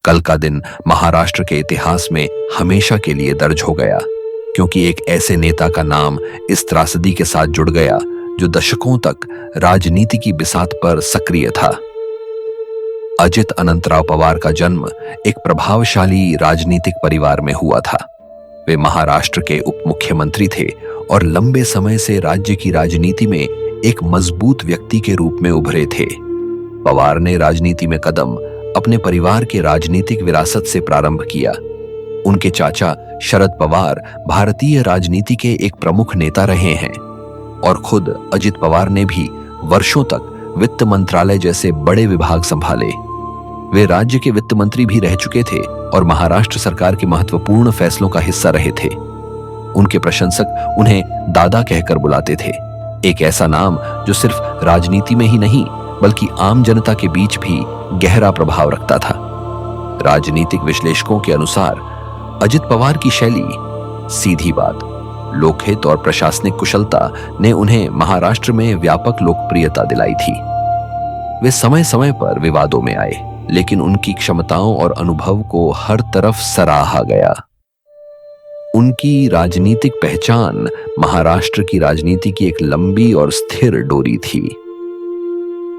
कल का दिन महाराष्ट्र के इतिहास में हमेशा के लिए दर्ज हो गया, क्योंकि एक ऐसे नेता का नाम इस त्रासदी के साथ जुड़ गया जो दशकों तक राजनीति की बिसात पर सक्रिय था। अजित अनंतराव पवार का जन्म एक प्रभावशाली राजनीतिक परिवार में हुआ था। वे महाराष्ट्र के उप मुख्यमंत्री थे और लंबे समय से राज्य की राजनीति में एक मजबूत व्यक्ति के रूप में उभरे थे। पवार ने राजनीति में कदम अपने परिवार के राजनीतिक विरासत से प्रारंभ किया। उनके चाचा शरद पवार भारतीय राजनीति के एक प्रमुख नेता रहे हैं और खुद अजित पवार ने भी वर्षों तक वित्त मंत्रालय जैसे बड़े विभाग संभाले। वे राज्य के वित्त मंत्री भी रह चुके थे और महाराष्ट्र सरकार के महत्वपूर्ण फैसलों का हिस्सा रहे थे। उनके प्रशंसक उन्हें दादा कहकर बुलाते थे, एक ऐसा नाम जो सिर्फ राजनीति में ही नहीं बल्कि आम जनता के बीच भी गहरा प्रभाव रखता था। राजनीतिक विश्लेषकों के अनुसार अजित पवार की शैली, सीधी बात, लोकहित और प्रशासनिक कुशलता ने उन्हें महाराष्ट्र में व्यापक लोकप्रियता दिलाई थी। वे समय समय पर विवादों में आए, लेकिन उनकी क्षमताओं और अनुभव को हर तरफ सराहा गया। उनकी राजनीतिक पहचान महाराष्ट्र की राजनीति की एक लंबी और स्थिर डोरी थी।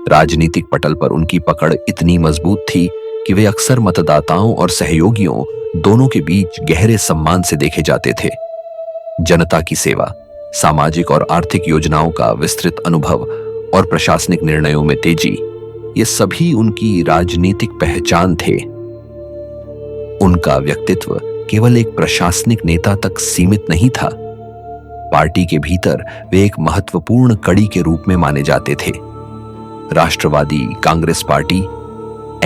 राजनीतिक पटल पर उनकी पकड़ इतनी मजबूत थी कि वे अक्सर मतदाताओं और सहयोगियों दोनों के बीच गहरे सम्मान से देखे जाते थे। जनता की सेवा, सामाजिक और आर्थिक योजनाओं का विस्तृत अनुभव और प्रशासनिक निर्णयों में तेजी, ये सभी उनकी राजनीतिक पहचान थे। उनका व्यक्तित्व केवल एक प्रशासनिक नेता तक सीमित नहीं था। पार्टी के भीतर वे एक महत्वपूर्ण कड़ी के रूप में माने जाते थे। राष्ट्रवादी कांग्रेस पार्टी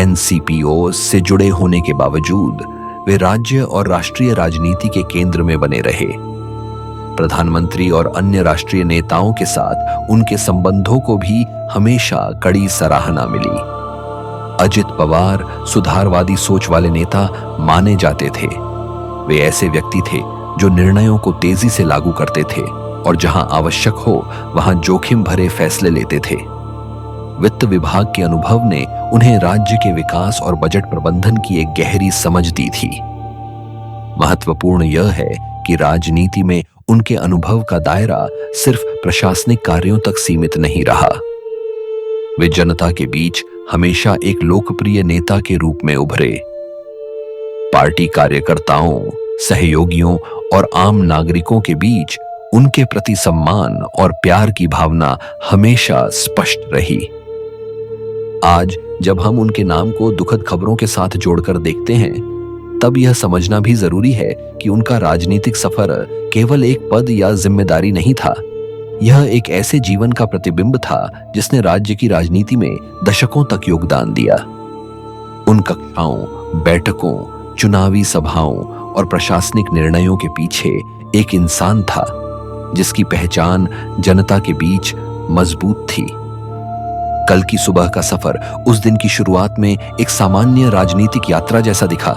एनसीपीओ से जुड़े होने के बावजूद वे राज्य और राष्ट्रीय राजनीति के केंद्र में बने रहे। प्रधानमंत्री और अन्य राष्ट्रीय नेताओं के साथ उनके संबंधों को भी हमेशा कड़ी सराहना मिली। अजित पवार सुधारवादी सोच वाले नेता माने जाते थे। वे ऐसे व्यक्ति थे जो निर्णयों को तेजी से लागू करते थे और जहां आवश्यक हो वहां जोखिम भरे फैसले लेते थे। वित्त विभाग के अनुभव ने उन्हें राज्य के विकास और बजट प्रबंधन की एक गहरी समझ दी थी। महत्वपूर्ण यह है कि राजनीति में उनके अनुभव का दायरा सिर्फ प्रशासनिक कार्यों तक सीमित नहीं रहा। वे जनता के बीच हमेशा एक लोकप्रिय नेता के रूप में उभरे। पार्टी कार्यकर्ताओं, सहयोगियों और आम नागरिकों के बीच उनके प्रति सम्मान और प्यार की भावना हमेशा स्पष्ट रही। आज जब हम उनके नाम को दुखद खबरों के साथ जोड़कर देखते हैं, तब यह समझना भी जरूरी है कि उनका राजनीतिक सफर केवल एक पद या जिम्मेदारी नहीं था। यह एक ऐसे जीवन का प्रतिबिंब था जिसने राज्य की राजनीति में दशकों तक योगदान दिया। उन कक्षाओं, बैठकों, चुनावी सभाओं और प्रशासनिक निर्णयों के पीछे एक इंसान था जिसकी पहचान जनता के बीच मजबूत थी। कल की सुबह का सफर उस दिन की शुरुआत में एक सामान्य राजनीतिक यात्रा जैसा दिखा,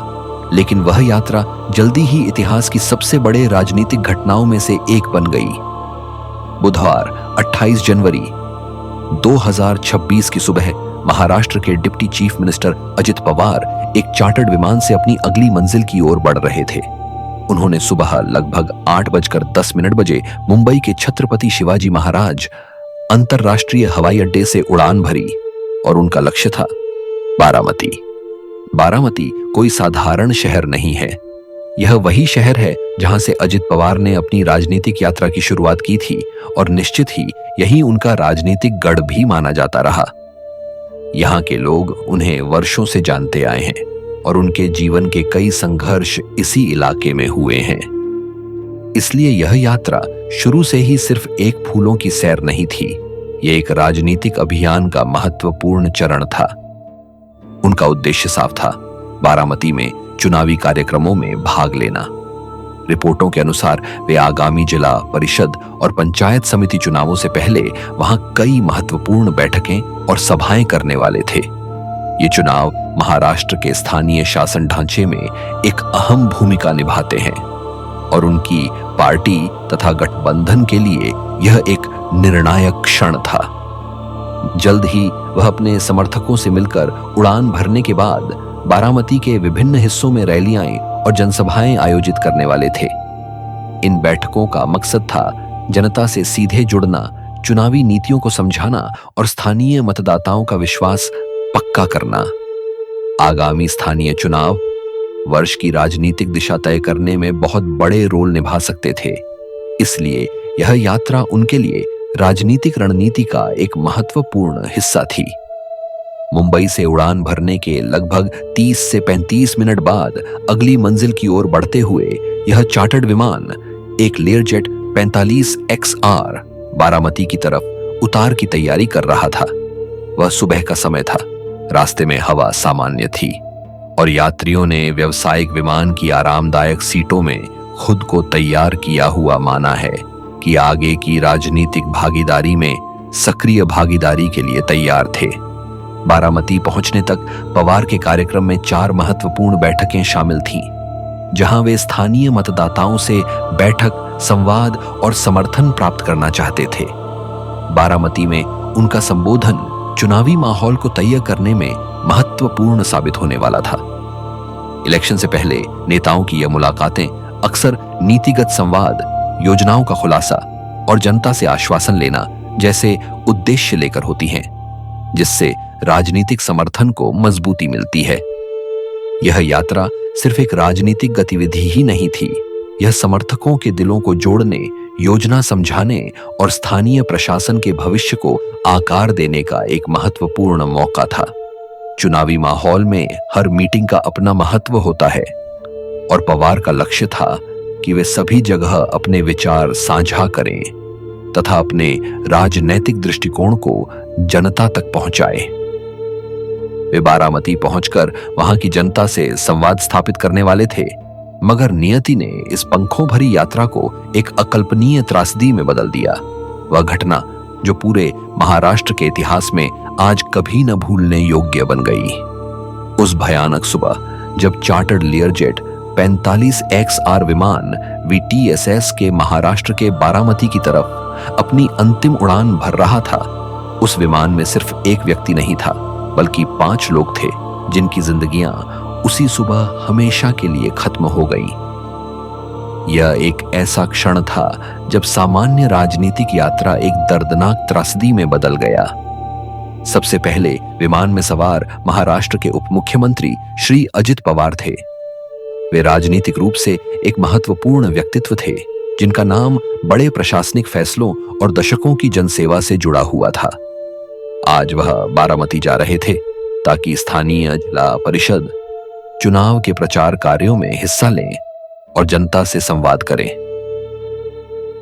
लेकिन वह यात्रा जल्दी ही इतिहास की सबसे बड़े राजनीतिक घटनाओं में से एक बन गई। बुधवार 28 जनवरी 2026 की सुबह महाराष्ट्र के deputy chief minister Ajit Pawar एक चार्टर्ड विमान से अपनी अगली मंजिल की ओर बढ़ रहे थे। उन्होंने सुबह लगभग 8:10 बजे मुंबई के छत्रपति शिवाजी महाराज अंतरराष्ट्रीय हवाई अड्डे से उड़ान भरी और उनका लक्ष्य था बारामती। बारामती कोई साधारण शहर नहीं है। यह वही शहर है जहां से अजित पवार ने अपनी राजनीतिक यात्रा की शुरुआत की थी और निश्चित ही यही उनका राजनीतिक गढ़ भी माना जाता रहा। यहाँ के लोग उन्हें वर्षों से जानते आए हैं और उनके जीवन के कई संघर्ष इसी इलाके में हुए हैं। इसलिए यह यात्रा शुरू से ही सिर्फ एक फूलों की सैर नहीं थी, यह एक राजनीतिक अभियान का महत्वपूर्ण चरण था। उनका उद्देश्य साफ था, बारामती में चुनावी कार्यक्रमों में भाग लेना। रिपोर्टों के अनुसार वे आगामी जिला परिषद और पंचायत समिति चुनावों से पहले वहां कई महत्वपूर्ण बैठकें और सभाएं करने वाले थे। ये चुनाव महाराष्ट्र के स्थानीय शासन ढांचे में एक अहम भूमिका निभाते हैं और उनकी पार्टी तथा गठबंधन के लिए यह एक निर्णायक क्षण था। जल्द ही वह अपने समर्थकों से मिलकर उड़ान भरने के बाद बारामती के विभिन्न हिस्सों में रैलियां और जनसभाएं आयोजित करने वाले थे। इन बैठकों का मकसद था जनता से सीधे जुड़ना, चुनावी नीतियों को समझाना और स्थानीय मतदाताओं का विश्वास पक्का करना। आगामी स्थानीय चुनाव वर्ष की राजनीतिक दिशा तय करने में बहुत बड़े रोल निभा सकते थे, इसलिए यह यात्रा उनके लिए राजनीतिक रणनीति का एक महत्वपूर्ण हिस्सा थी। मुंबई से उड़ान भरने के लगभग 30 से 35 मिनट बाद अगली मंजिल की ओर बढ़ते हुए यह चार्टर्ड विमान एक लेयरजेट 45XR बारामती की तरफ उतार की तैयारी कर रहा था। वह सुबह का समय था, रास्ते में हवा सामान्य थी और यात्रियों ने व्यावसायिक विमान की आरामदायक सीटों में खुद को तैयार किया हुआ माना है कि आगे की राजनीतिक भागीदारी में सक्रिय भागीदारी के लिए तैयार थे। बारामती पहुंचने तक पवार के कार्यक्रम में 4 महत्वपूर्ण बैठकें शामिल थीं, जहां वे स्थानीय मतदाताओं से बैठक, संवाद और समर्थन प्राप्त करना चाहते थे। बारामती में उनका संबोधन चुनावी माहौल को तैयार करने में महत्वपूर्ण साबित होने वाला था। इलेक्शन से पहले नेताओं की यह मुलाकातें अक्सर नीतिगत संवाद, योजनाओं का खुलासा और जनता से आश्वासन लेना जैसे उद्देश्य लेकर होती हैं, जिससे राजनीतिक समर्थन को मजबूती मिलती है। यह यात्रा सिर्फ एक राजनीतिक गतिविधि ही नहीं थी, यह समर्थकों के दिलों को जोड़ने, योजना समझाने और स्थानीय प्रशासन के भविष्य को आकार देने का एक महत्वपूर्ण मौका था। चुनावी माहौल में हर मीटिंग का अपना महत्व होता है और पवार का लक्ष्य था कि वे सभी जगह अपने विचार साझा करें तथा अपने राजनैतिक दृष्टिकोण को जनता तक पहुंचाए। वे बारामती पहुंचकर वहां की जनता से संवाद स्थापित करने वाले थे, मगर नियति ने इस पंखों भरी यात्रा को एक अकल्पनीय त्रासदी में बदल दिया। वह घटना जो पूरे महाराष्ट्र के इतिहास में आज कभी न भूलने योग्य बन गई। उस भयानक सुबह जब चार्टर्ड लेयरजेट 45XR विमान VTSS के महाराष्ट्र के बारामती की तरफ अपनी अंतिम उड़ान भर रहा था, उस विमान में सिर्फ एक व्यक्ति नहीं था, बल्कि 5 लोग थे जिनकी जिंदगियां उसी सुबह हमेशा के लिए खत्म हो गई। यह एक ऐसा क्षण था जब सामान्य राजनीतिक यात्रा एक दर्दनाक त्रासदी में बदल गया। सबसे पहले विमान में सवार महाराष्ट्र के उप मुख्यमंत्री श्री अजित पवार थे। वे राजनीतिक रूप से एक महत्वपूर्ण व्यक्तित्व थे, जिनका नाम बड़े प्रशासनिक फैसलों और दशकों की जनसेवा से जुड़ा हुआ था। आज वह बारामती जा रहे थे ताकि स्थानीय जिला परिषद चुनाव के प्रचार कार्यों में हिस्सा लें और जनता से संवाद करें।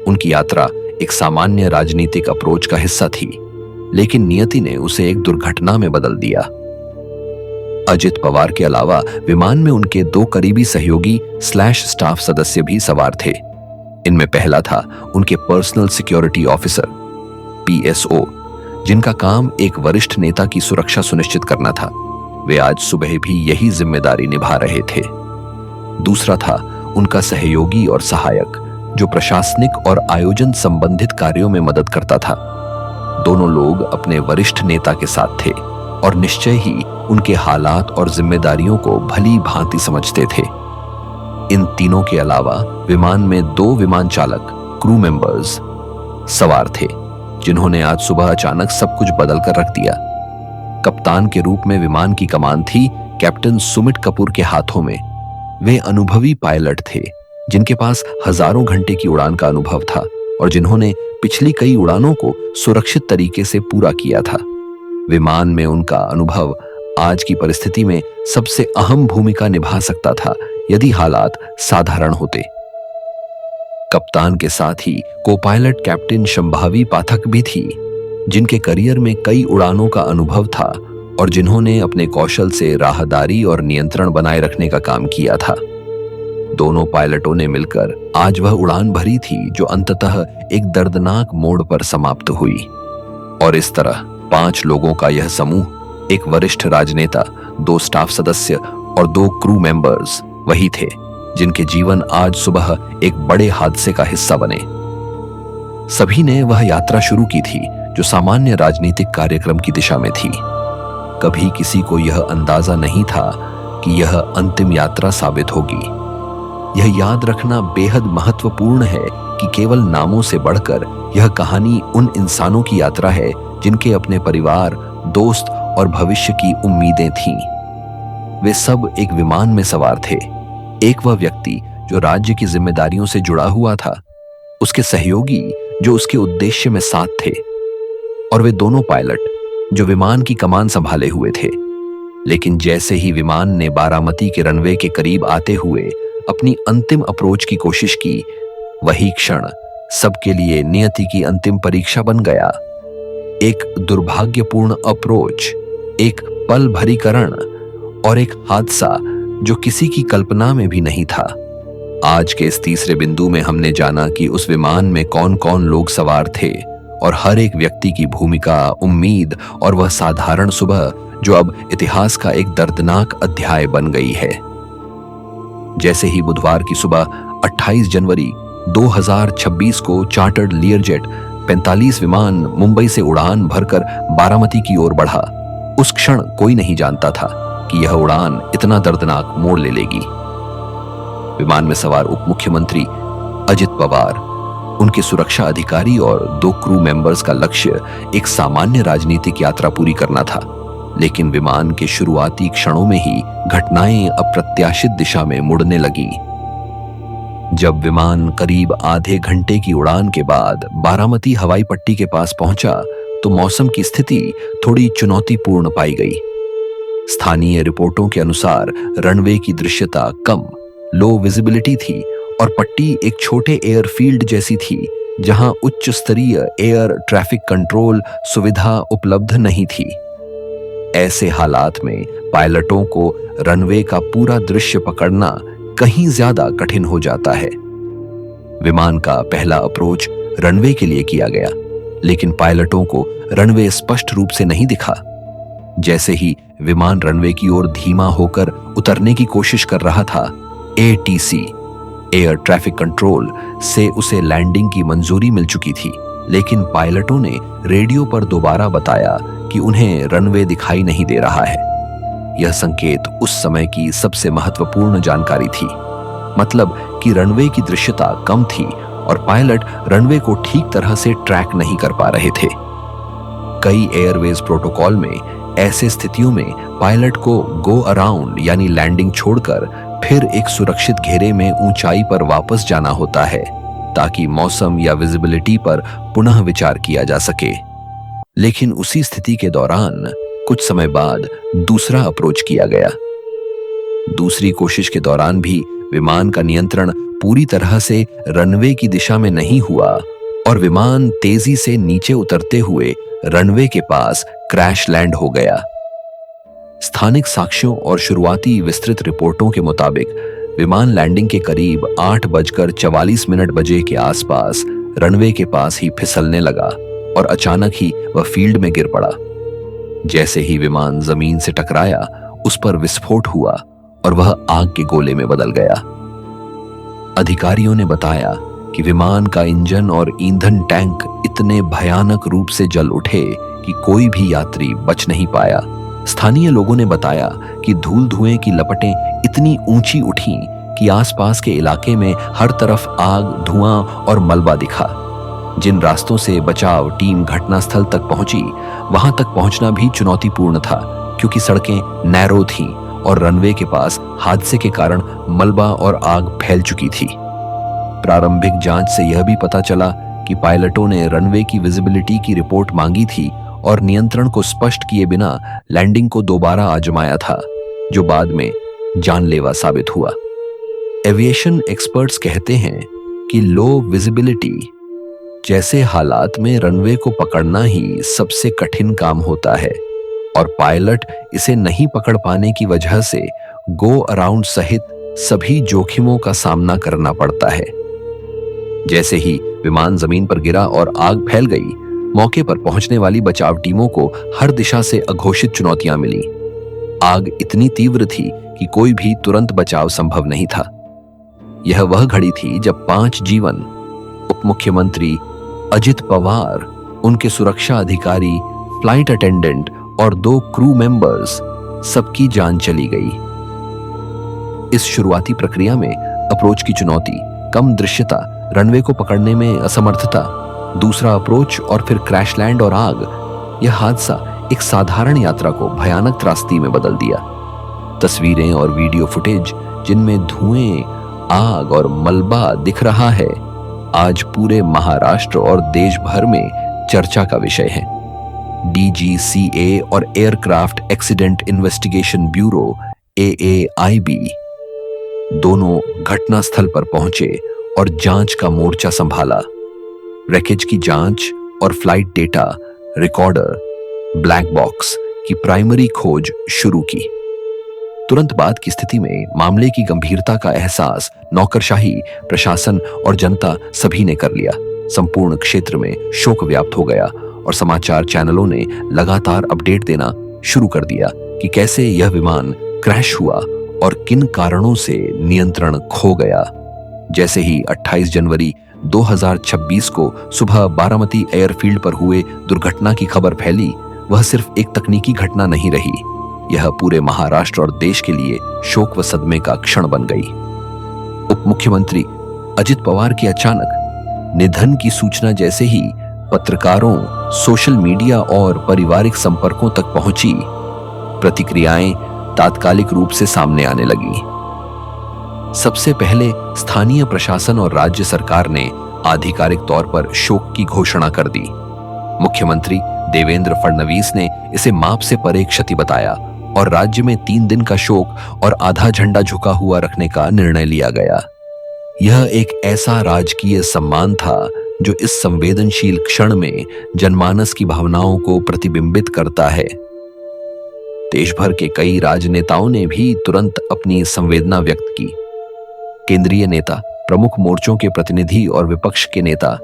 उनकी यात्रा एक सामान्य राजनीतिक अप्रोच का हिस्सा थी, लेकिन नियति ने उसे एक दुर्घटना में बदल दिया। अजित पवार के अलावा विमान में उनके 2 करीबी सहयोगी स्टाफ सदस्य भी सवार थे। इनमें पहला था उनके पर्सनल सिक्योरिटी ऑफिसर PSO, जिनका काम एक वरिष्ठ नेता की सुरक्षा सुनिश्चित करना था। वे आज सुबह भी यही जिम्मेदारी निभा रहे थे। दूसरा था उनका सहयोगी और सहायक, जो प्रशासनिक और आयोजन संबंधित कार्यों में मदद करता था। दोनों लोग अपने वरिष्ठ नेता के साथ थे और निश्चय ही उनके हालात और जिम्मेदारियों को भली भांति समझते थे। इन तीनों के अलावा विमान में 2 विमान चालक क्रू मेंबर्स सवार थे, जिन्होंने आज सुबह अचानक सब कुछ बदल कर रख दिया। कप्तान के रूप में विमान की कमान थी कैप्टन सुमित कपूर के हाथों में। वे अनुभवी पायलट थे, जिनके पास हजारों घंटे की उड़ान का अनुभव था और जिन्होंने पिछली कई उड़ानों को सुरक्षित तरीके से पूरा किया था। विमान में उनका अनुभव आज की परिस्थिति में सबसे अहम भूमिका निभा सकता था, यदि हालात साधारण होते। कप्तान के साथ ही को पायलट कैप्टन शंभावी पाठक भी थी, जिनके करियर में कई उड़ानों का अनुभव था और जिन्होंने अपने कौशल से राहदारी और नियंत्रण बनाए रखने का काम किया था। दोनों पायलटों ने मिलकर आज वह उड़ान भरी थी जो अंततः एक दर्दनाक मोड़ पर समाप्त हुई। और इस तरह 5 लोगों का यह समूह, एक वरिष्ठ राजनेता, 2 स्टाफ सदस्य और 2 क्रू मेंबर्स वही थे जिनके जीवन आज सुबह एक बड़े हादसे का हिस्सा बने। सभी ने वह यात्रा शुरू की थी जो सामान्य राजनीतिक कार्यक्रम की दिशा में थी। कभी किसी को यह अंदाजा नहीं था कि यह अंतिम यात्रा साबित होगी। यह याद रखना बेहद महत्वपूर्ण है कि केवल नामों से बढ़कर यह कहानी उन इंसानों की यात्रा है जिनके अपने परिवार, दोस्त और भविष्य की उम्मीदें थीं। वे सब एक विमान में सवार थे। एक वह व्यक्ति जो राज्य की जिम्मेदारियों से जुड़ा हुआ था, उसके सहयोगी जो उसके उद्देश्य में साथ थे, और वे दोनों पायलट जो विमान की कमान संभाले हुए थे। लेकिन जैसे ही विमान ने बारामती के रनवे के करीब आते हुए अपनी अंतिम अप्रोच की कोशिश की, वही क्षण सबके लिए नियति की अंतिम परीक्षा बन गया। एक दुर्भाग्यपूर्ण अप्रोच, एक पल भरीकरण और एक हादसा जो किसी की कल्पना में भी नहीं था। आज के इस तीसरे बिंदु में हमने जाना कि उस विमान में कौन कौन लोग सवार थे और हर एक व्यक्ति की भूमिका, उम्मीद और वह साधारण सुबह जो अब इतिहास का एक दर्दनाक अध्याय बन गई है। जैसे ही बुधवार की सुबह 28 जनवरी 2026 को चार्टर्ड लीयरजेट 45 विमान मुंबई से उड़ान भरकर बारामती की ओर बढ़ा, उस क्षण कोई नहीं जानता था कि यह उड़ान इतना दर्दनाक मोड़ ले लेगी। विमान में सवार उप मुख्यमंत्री अजित पवार, उनके सुरक्षा अधिकारी और 2 क्रू मेंबर्स का लक्ष्य एक सामान्य राजनीतिक यात्रा पूरी करना था। लेकिन विमान के शुरुआती क्षणों में ही घटनाएं अप्रत्याशित दिशा में मुड़ने लगी। जब विमान करीब आधे घंटे की उड़ान के बाद बारामती हवाई पट्टी के पास पहुंचा तो मौसम की स्थिति थोड़ी चुनौतीपूर्ण पाई गई। स्थानीय रिपोर्टों के अनुसार रनवे की दृश्यता कम, लो विजिबिलिटी थी और पट्टी एक छोटे एयरफील्ड जैसी थी जहां उच्च स्तरीय एयर ट्रैफिक कंट्रोल सुविधा उपलब्ध नहीं थी। ऐसे हालात में पायलटों को रनवे का पूरा दृश्य पकड़ना कहीं ज्यादा कठिन हो जाता है। विमान का पहला अप्रोच रनवे के लिए किया गया, लेकिन पायलटों को रनवे स्पष्ट रूप से नहीं दिखा। जैसे ही विमान रनवे की ओर धीमा होकर उतरने की कोशिश कर रहा था, ATC एयर ट्रैफिक कंट्रोल से उसे लैंडिंग की मंजूरी मिल चुकी थी, लेकिन पायलटों ने रेडियो पर दोबारा बताया कि उन्हें रनवे दिखाई नहीं दे रहा है। यह संकेत उस समय की सबसे महत्वपूर्ण जानकारी थी, मतलब कि रनवे की दृश्यता कम थी और पायलट रनवे को ठीक तरह से ट्रैक नहीं कर पा रहे थे। कई एयरवेज प्रोटोकॉल में ऐसे स्थितियों में पायलट को गो अराउंड यानी लैंडिंग छोड़कर फिर एक सुरक्षित घेरे में ऊंचाई पर वापस जाना होता है ताकि मौसम या विजिबिलिटी पर पुनः विचार किया जा सके। लेकिन उसी स्थिति के दौरान कुछ समय बाद दूसरा अप्रोच किया गया। दूसरी कोशिश के दौरान भी विमान का नियंत्रण पूरी तरह से रनवे की दिशा में नहीं हुआ और विमान तेजी से नीचे उतरते हुए रनवे के पास क्रैश लैंड हो गया। स्थानिक साक्ष्यों और शुरुआती विस्तृत रिपोर्टों के मुताबिक विमान लैंडिंग के करीब 8:44 बजे के आसपास रनवे के पास ही फिसलने लगा और अचानक ही वह फील्ड में गिर पड़ा। जैसे ही विमान जमीन से टकराया, उस पर विस्फोट हुआ और वह आग के गोले में बदल गया। अधिकारियों ने बताया कि विमान का इंजन और ईंधन टैंक इतने भयानक रूप से जल उठे कि कोई भी यात्री बच नहीं पाया। स्थानीय लोगों ने बताया कि धूल धुएं की लपटें इतनी ऊंची उठीं कि आसपास के इलाके में हर तरफ आग, धुआं और मलबा दिखा। जिन रास्तों से बचाव टीम घटनास्थल तक पहुंची, वहां तक पहुंचना भी चुनौतीपूर्ण था क्योंकि सड़कें नैरो थीं और रनवे के पास हादसे के कारण मलबा और आग फैल चुकी थी। प्रारंभिक जांच से यह भी पता चला कि पायलटों ने रनवे की विजिबिलिटी की रिपोर्ट मांगी थी और नियंत्रण को स्पष्ट किए बिना लैंडिंग को दोबारा आजमाया था, जो बाद में जानलेवा साबित हुआ। एविएशन एक्सपर्ट्स कहते हैं कि लो विजिबिलिटी जैसे हालात में रनवे को पकड़ना ही सबसे कठिन काम होता है और पायलट इसे नहीं पकड़ पाने की वजह से गो अराउंड सहित सभी जोखिमों का सामना करना पड़ता है। जैसे ही विमान जमीन पर गिरा और आग फैल गई, मौके पर पहुंचने वाली बचाव टीमों को हर दिशा से अघोषित चुनौतियां मिली। आग इतनी तीव्र थी कि कोई भी तुरंत बचाव संभव नहीं था। यह वह घड़ी थी जब 5 जीवन, उप मुख्यमंत्री अजित पवार, उनके सुरक्षा अधिकारी, फ्लाइट अटेंडेंट और 2 क्रू मेंबर्स, सबकी जान चली गई। इस शुरुआती प्रक्रिया में अप्रोच की चुनौती, कम दृश्यता, रनवे को पकड़ने में असमर्थता, दूसरा अप्रोच और फिर क्रैश लैंड और आग। यह हादसा एक साधारण यात्रा को भयानक त्रासदी में बदल दिया। तस्वीरें और वीडियो फुटेज जिनमें धुएं, आग और मलबा दिख रहा है, आज पूरे महाराष्ट्र और देश भर में चर्चा का विषय है। DGCA और aircraft accident investigation bureau AAIB दोनों घटनास्थल पर पहुंचे और जांच का मोर्चा संभाला। रैकेज की जांच और flight data, recorder, black box की प्राइमरी खोज शुरू की। तुरंत बाद की स्थिति में मामले की गंभीरता का एहसास नौकरशाही, प्रशासन और जनता सभी ने कर लिया। संपूर्ण क्षेत्र में शोक व्याप्त हो गया और समाचार चैनलों ने लगातार अपडेट देना शुरू कर दिया कि कैसे यह विमान क्रैश हुआ और किन कारणों से नियंत्रण खो गया। जैसे ही 28 जनवरी 2026 को सुबह बारामती एयरफील्ड पर हुए दुर्घटना की खबर फैली, वह सिर्फ एक तकनीकी घटना नहीं रही, यह पूरे महाराष्ट्र और देश के लिए शोक व सदमे का क्षण बन गई। उप मुख्यमंत्री अजित पवार की अचानक निधन की सूचना जैसे ही पत्रकारों, सोशल मीडिया और पारिवारिक संपर्कों तक पहुंची, प्रतिक्रियाएं तात्कालिक रूप से सामने आने लगी। सबसे पहले स्थानीय प्रशासन और राज्य सरकार ने आधिकारिक तौर पर शोक की घोषणा कर दी। मुख्यमंत्री देवेंद्र फडणवीस ने इसे माप से परे क्षति बताया और राज्य में 3 दिन का शोक और आधा झंडा झुका हुआ रखने का निर्णय लिया गया। यह एक ऐसा राजकीय सम्मान था जो इस संवेदनशील क्षण में जनमानस की भावनाओं को प्रतिबिंबित करता है। देश भर के कई राजनेताओं ने भी तुरंत अपनी संवेदना व्यक्त की। केंद्रीय नेता, प्रमुख मोर्चों के प्रतिनिधि और विपक्ष के नेता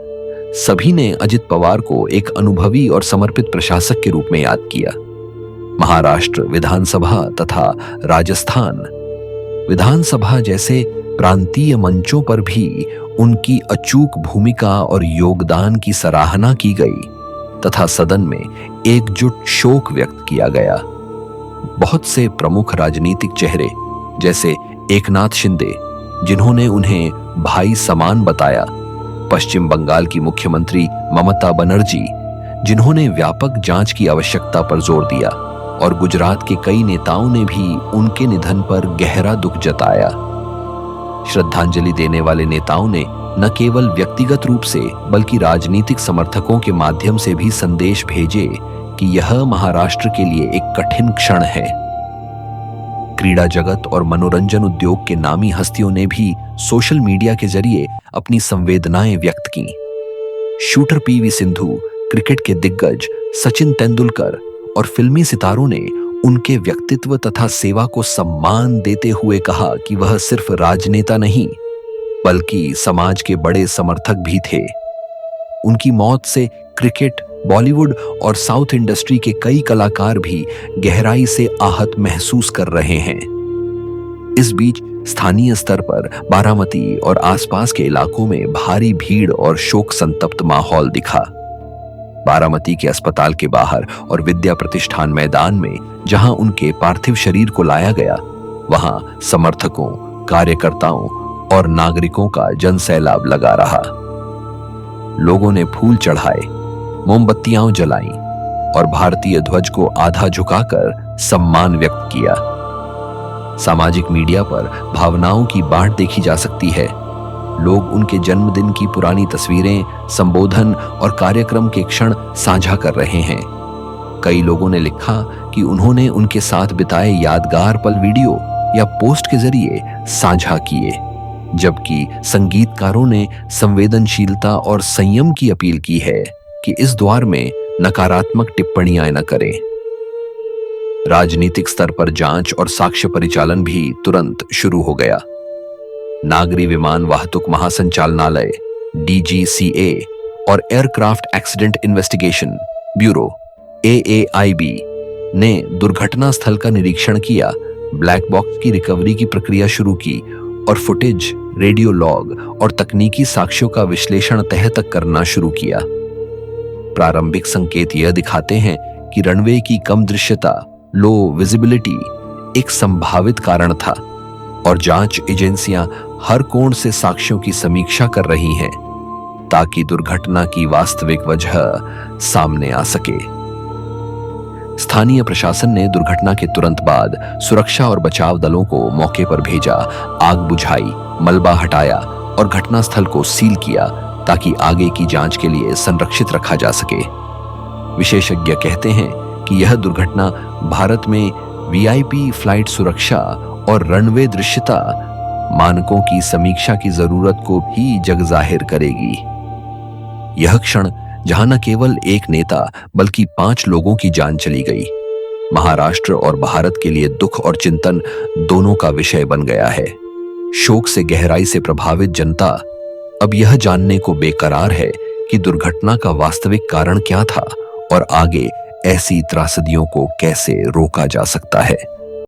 सभी ने अजित पवार को एक अनुभवी और समर्पित प्रशासक के रूप में याद किया। महाराष्ट्र विधानसभा तथा राजस्थान विधानसभा जैसे प्रांतीय मंचों पर भी उनकी अचूक भूमिका और योगदान की सराहना की गई तथा सदन में एकजुट शोक व्यक्त किया गया। बहुत से प्रमुख राजनीतिक चेहरे जैसे एकनाथ शिंदे, जिन्होंने उन्हें भाई समान बताया, पश्चिम बंगाल की मुख्यमंत्री ममता बनर्जी, जिन्होंने व्यापक जांच की आवश्यकता पर जोर दिया, और गुजरात के कई नेताओं ने भी उनके निधन पर गहरा दुख जताया। श्रद्धांजलि देने वाले नेताओं ने न केवल व्यक्तिगत रूप से बल्कि राजनीतिक समर्थकों के माध्यम से भी संदेश भेजे कि यह महाराष्ट्र के लिए एक कठिन क्षण है। क्रीड़ा जगत और मनोरंजन उद्योग के नामी हस्तियों ने भी सोशल मीडिया के जरिए अपनी संवेदनाएं व्यक्त की। शूटर PV सिंधु, क्रिकेट के दिग्गज सचिन तेंदुलकर और फिल्मी सितारों ने उनके व्यक्तित्व तथा सेवा को सम्मान देते हुए कहा कि वह सिर्फ राजनेता नहीं बल्कि समाज के बड़े समर्थक भी थे। उनकी मौत से क्रिकेट, बॉलीवुड और साउथ इंडस्ट्री के कई कलाकार भी गहराई से आहत महसूस कर रहे हैं। इस बीच स्थानीय स्तर पर बारामती और आसपास के इलाकों में भारी भीड़ और शोक संतप्त माहौल दिखा। बारामती के अस्पताल के बाहर और विद्या प्रतिष्ठान मैदान में जहां उनके पार्थिव शरीर को लाया गया, वहां समर्थकों, कार्यकर्ताओं और नागरिकों का जनसैलाब लगा रहा। लोगों ने फूल चढ़ाए, मोमबत्तियां जलाईं और भारतीय ध्वज को आधा झुकाकर सम्मान व्यक्त किया। सामाजिक मीडिया पर भावनाओं की बाढ़ देखी जा सकती है। लोग उनके जन्मदिन की पुरानी तस्वीरें, संबोधन और कार्यक्रम के क्षण साझा कर रहे हैं। कई लोगों ने लिखा कि उन्होंने उनके साथ बिताए यादगार पल वीडियो या पोस्ट के जरिए साझा किए, जबकि संगीतकारों ने संवेदनशीलता और संयम की अपील की है कि इस दौर में नकारात्मक टिप्पणियां न करें। राजनीतिक स्तर पर जांच और साक्ष्य परिचालन भी तुरंत शुरू हो गया। नागरी विमान वाहतुक महासंचालनालय DGCA और aircraft accident investigation bureau AAIB ने दुर्घटना स्थल का निरीक्षण किया, ब्लैक बॉक्स की रिकवरी की प्रक्रिया शुरू की और फुटेज, रेडियो लॉग और तकनीकी साक्ष्यों का विश्लेषण तह तक करना शुरू किया। प्रारंभिक संकेत यह दिखाते हैं कि रनवे की कम दृश्यता, लो विजिबिलिटी एक संभावित कारण था, और जांच एजेंसियां हर कोण से साक्ष्यों की समीक्षा कर रही हैं ताकि दुर्घटना की वास्तविक वजह सामने आ सके। स्थानीय प्रशासन ने दुर्घटना के तुरंत बाद सुरक्षा और बचाव दलों को मौके पर भेजा, आग बुझाई, मलबा हटाया और घटनास्थल को सील किया ताकि आगे की जांच के लिए संरक्षित रखा जा सके। विशेषज्ञ कहते हैं कि यह दुर्घटना भारत में वीआईपी फ्लाइट सुरक्षा और रनवे दृश्यता मानकों की समीक्षा की जरूरत को भी जग जाहिर करेगी। यह क्षण जहां न केवल एक नेता बल्कि 5 लोगों की जान चली गई, महाराष्ट्र और भारत के लिए दुख और चिंतन दोनों का विषय बन गया है। शोक से गहराई से प्रभावित जनता अब यह जानने को बेकरार है कि दुर्घटना का वास्तविक कारण क्या था और आगे ऐसी त्रासदियों को कैसे रोका जा सकता है।